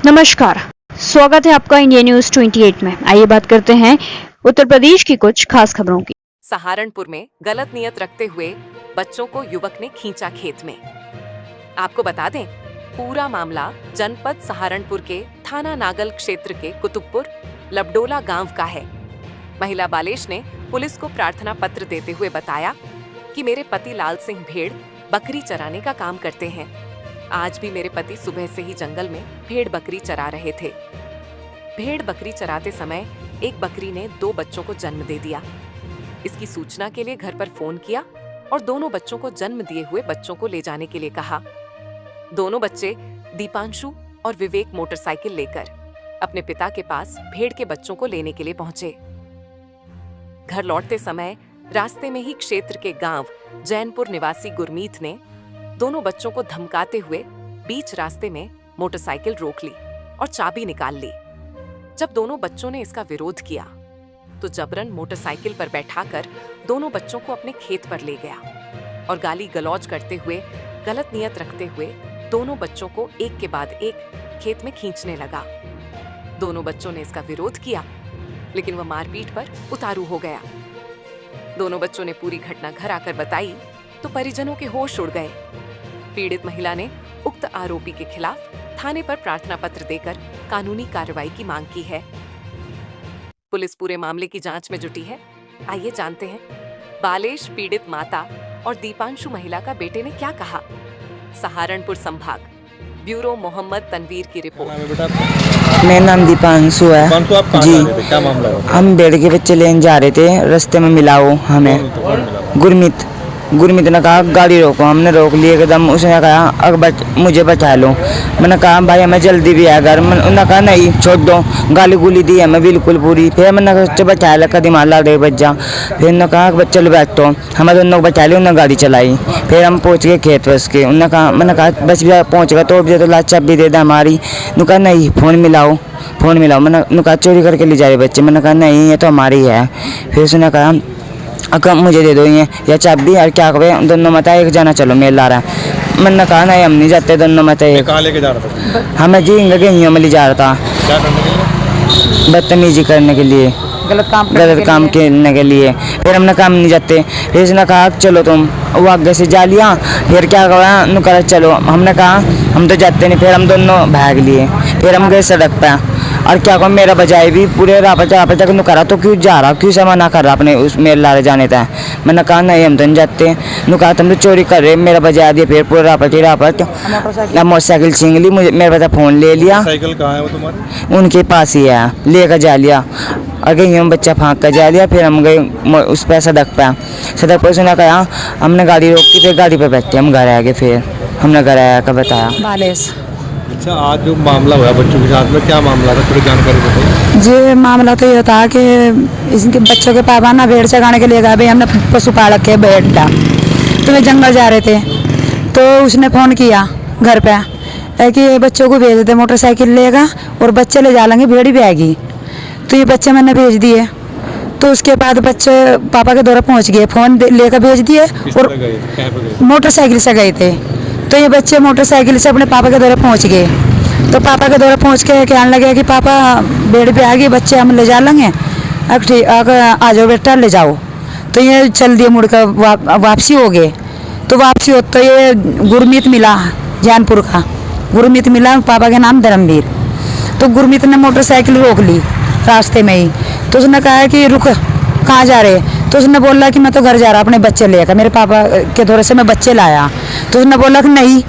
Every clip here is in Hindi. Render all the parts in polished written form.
नमस्कार, स्वागत है आपका इंडिया न्यूज 28 में। आइए बात करते हैं उत्तर प्रदेश की कुछ खास खबरों की। सहारनपुर में गलत नियत रखते हुए बच्चों को युवक ने खींचा खेत में। आपको बता दें, पूरा मामला जनपद सहारनपुर के थाना नागल क्षेत्र के कुतुबपुर लबडोला गांव का है। महिला बालेश ने पुलिस को प्रार्थना पत्र देते हुए बताया कि मेरे पति लाल सिंह भेड़ बकरी चराने का काम करते हैं। आज भी मेरे पति सुबह से ही जंगल में भेड़ बकरी चरा रहे थे। भेड़ बकरी चराते समय एक बकरी ने 2 बच्चों को जन्म दे दिया। इसकी सूचना के लिए घर पर फोन किया और दोनों बच्चों को जन्म दिए हुए बच्चों को ले जाने के लिए कहा। दोनों बच्चे दीपांशु और विवेक मोटरसाइकिल लेकर अपने पिता के पास भेड़ के बच्चों को लेने के लिए पहुंचे। घर लौटते समय रास्ते में ही क्षेत्र के गांव जैनपुर निवासी गुरमीत ने दोनों बच्चों को धमकाते हुए बीच रास्ते में मोटरसाइकिल रोक ली और चाबी निकाल ली। जब दोनों बच्चों ने इसका विरोध किया तो जबरन मोटरसाइकिल पर बैठाकर दोनों बच्चों को अपने खेत पर ले गया और गाली गलौज करते हुए गलत नियत रखते हुए दोनों बच्चों को एक के बाद एक खेत में खींचने लगा। दोनों बच्चों ने इसका विरोध किया, लेकिन वह मारपीट पर उतारू हो गया। दोनों बच्चों ने पूरी घटना घर आकर बताई तो परिजनों के होश उड़ गए। पीड़ित महिला ने उक्त आरोपी के खिलाफ थाने पर प्रार्थना पत्र देकर कानूनी कार्रवाई की मांग की है। पुलिस पूरे मामले की जांच में जुटी है। आइए जानते हैं बालेश पीड़ित माता और दीपांशु महिला का बेटे ने क्या कहा। सहारनपुर संभाग ब्यूरो मोहम्मद तनवीर की रिपोर्ट। मेरा नाम दीपांशु है जी। क्या मामला है? हम भेड़ के बच्चे लेने जा रहे थे, रास्ते में मिला वो हमें गुरमीत ने कहा गाड़ी रोको। हमने रोक ली एकदम। उसने कहा अब मुझे बचा लो। मैंने कहा भाई हमें जल्दी भी है घर। उन्होंने कहा नहीं छोड़ दो। गाली गुली दी हमें बिल्कुल पूरी। फिर मैंने कहा बचा लिया, कदम ला दे बच्चा। फिर उन्होंने कहा चलो बैठो। हमें दोनों को बचा लिया। उन्होंने गाड़ी चलाई। फिर हम पहुँच गए खेत पर उसके। उन्होंने कहा, मैंने कहा बस भी पहुँच गया तो ला चाबी दे दे हमारी। उन्होंने कहा नहीं फोन मिलाओ। मैंने कहा चोरी करके ले जा रहे बच्चे। मैंने कहा नहीं ये तो हमारी है। फिर उसने कहा अगर मुझे दे दो ये या चाबी और क्या करें दोनों मत एक जाना चलो मेल ला रहा है। मैंने कहा नहीं हम नहीं जाते दोनों मत एक। कहाँ लेके जा रहा था? हमें जी गइयों में ले जा रहा था। क्या करने के लिए? बदतमीजी करने के लिए, गलत काम करने के लिए। फिर हमने काम नहीं जाते। फिर उसने कहा चलो तुम। वो आगे से जा लिया। फिर क्या कहा चलो। हमने कहा हम तो जाते नहीं। फिर हम दोनों भाग लिए। फिर हम गए सड़क पे और क्या कहूँ मेरा बजाय भी पूरे रापा तक करा तो क्यों जा रहा, क्यों से मना कर रहा अपने उस मेरे लारे जाने था। मैंने कहा नहीं हम तो नहीं जाते। कहा तुम तो चोरी कर रहे, मेरा बजा दिया। फिर पूरे रापत मोटरसाइकिल छीन ली। मुझे मेरे पास फ़ोन ले लिया। साइकिल कहाँ है वो तुम्हारी? उनके पास ही है, लेकर जा लिया और गई हम बच्चा फाँक कर जा लिया। फिर हम गए उस पर सड़क पर उसने कहा हमने गाड़ी रोकी। फिर गाड़ी पर बैठे हम घर आ गए। फिर हमने घर आया कर बताया बालेश। अच्छा, आज जो मामला हुआ बच्चों के साथ में क्या मामला था, थोड़ी जानकारी बताइए। जी मामला तो ये था कि इनके बच्चों के पापा ना भेड़ चराने के लिए गए। भाई हमने पशु पाल रखे भेड़ का, तो वे जंगल जा रहे थे। तो उसने फ़ोन किया घर पे कि बच्चों को भेज दे, मोटरसाइकिल लेगा और बच्चे ले जा लेंगे, भेड़ भी आएगी। तो ये बच्चे मैंने भेज दिए। तो उसके बाद बच्चे पापा के दौरे पहुँच गए, फ़ोन लेकर भेज दिए और मोटरसाइकिल से गए थे। तो ये बच्चे मोटरसाइकिल से अपने पापा के दौरे पहुंच गए। तो पापा के दौरे पहुंच के कहने लगे कि पापा भेड़ पे आ गई, बच्चे हम ले जा लेंगे। अब ठीक आ जाओ बेटा ले जाओ। तो ये चल दिए, मुड़ कर वापसी हो गए। तो वापसी हो तो ये गुरमीत मिला, जैनपुर का गुरमीत मिला, पापा के नाम धर्मवीर। तो गुरमीत ने मोटरसाइकिल रोक ली रास्ते में ही। तो उसने कहा कि रुक कहाँ जा रहे? तो उसने बोला कि मैं तो घर जा रहा अपने बच्चे लेकर, मेरे पापा के दौरे से मैं बच्चे लाया। तो उसने बोला कि नहीं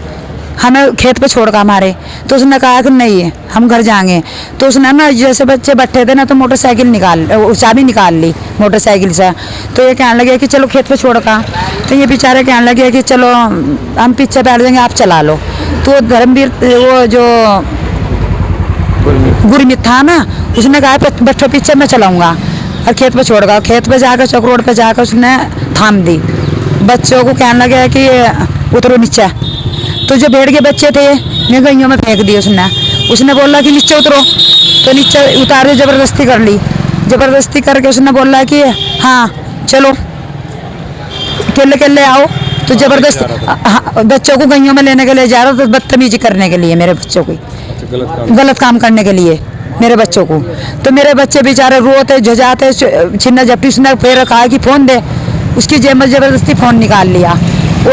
हमें खेत पे छोड़ कर हमारे। तो उसने कहा कि नहीं हम घर जाएंगे। तो उसने ना जैसे बच्चे बैठे थे ना तो मोटरसाइकिल चाबी निकाल ली मोटरसाइकिल से। तो ये कहने लगे कि चलो खेत पे छोड़ कर। तो ये बेचारे कहने लगे कि चलो हम पीछे बैठ जाएंगे, आप चला लो। तो धर्मवीर वो जो गुरमीत था ना, उसने कहा बैठो पीछे मैं चलाऊँगा और खेत पे छोड़ गया। खेत पे जाकर चौक रोड पे जाकर उसने थाम दी। बच्चों को कहने लगे कि उतरो नीचे। तो जो भेड़ के बच्चे थे ने गइयों में फेंक दिए उसने बोला कि नीचे उतरो। तो नीचे उतार के ज़बरदस्ती कर ली। ज़बरदस्ती करके उसने बोला कि हाँ चलो केले आओ। तो ज़बरदस्ती बच्चों को गइयों में लेने के लिए जा रहा था, बदतमीजी करने के लिए मेरे बच्चों की। अच्छा, गलत काम करने के लिए मेरे बच्चों को। तो मेरे बच्चे बेचारे रोते झजाते छिन्ना झपटी उसने फिर कहा कि फ़ोन दे, उसकी जेब में ज़बरदस्ती फ़ोन निकाल लिया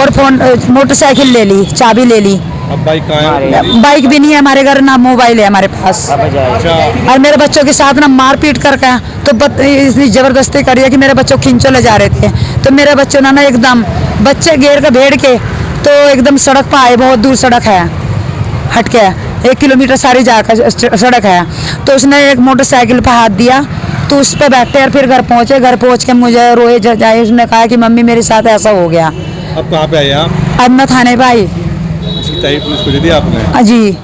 और फ़ोन मोटरसाइकिल ले ली, चाबी ले ली। अब बाइक कहाँ है? बाइक भी नहीं है हमारे घर, ना मोबाइल है हमारे पास। अच्छा, और मेरे बच्चों के साथ ना मारपीट करके तो इसने ज़बरदस्ती करी है कि मेरे बच्चों खींचो ले जा रहे थे। तो मेरे बच्चों ने ना एकदम बच्चे घेर के भेड़ के तो एकदम सड़क पर आए, बहुत दूर सड़क है, हट के 1 किलोमीटर सारी जाकर सड़क है। तो उसने एक मोटरसाइकिल पर हाथ दिया तो उस पर बैठे और फिर घर पहुँचे। घर पहुँच के मुझे रोए जाए, उसने कहा कि मम्मी मेरे साथ ऐसा हो गया। अब कहाँ पे आए आप? अब मैं थाने पर आई। इसकी तहरीर पुलिस को दे दी आपने? जी।